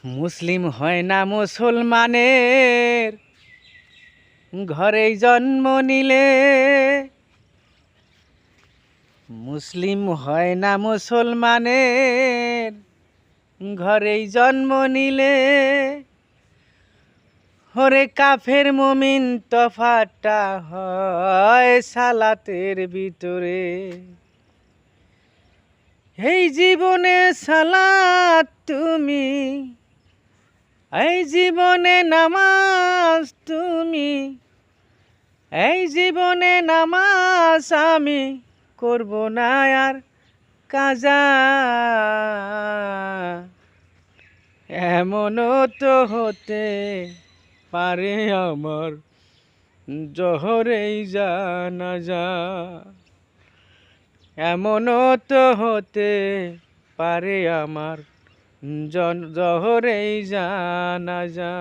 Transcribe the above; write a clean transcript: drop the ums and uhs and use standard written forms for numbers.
মুসলিম হয় না মুসলমানের ঘরেই জন্ম নিলে, মুসলিম হয় না মুসলমানের ঘরেই জন্ম নিলে। ওরে কাফের মুমিন তফাতটা হয় সালাতের ভিতরে। এই জীবনে সালাত তুমি, এই জীবনে নামাজ তুমি, এই জীবনে নামাজ আমি করব না আর কাজা। এমনও তো হতে পারে আমার জহরেই জানাজা, এমনও তো হতে পারে আমার জহরেই জানাজা।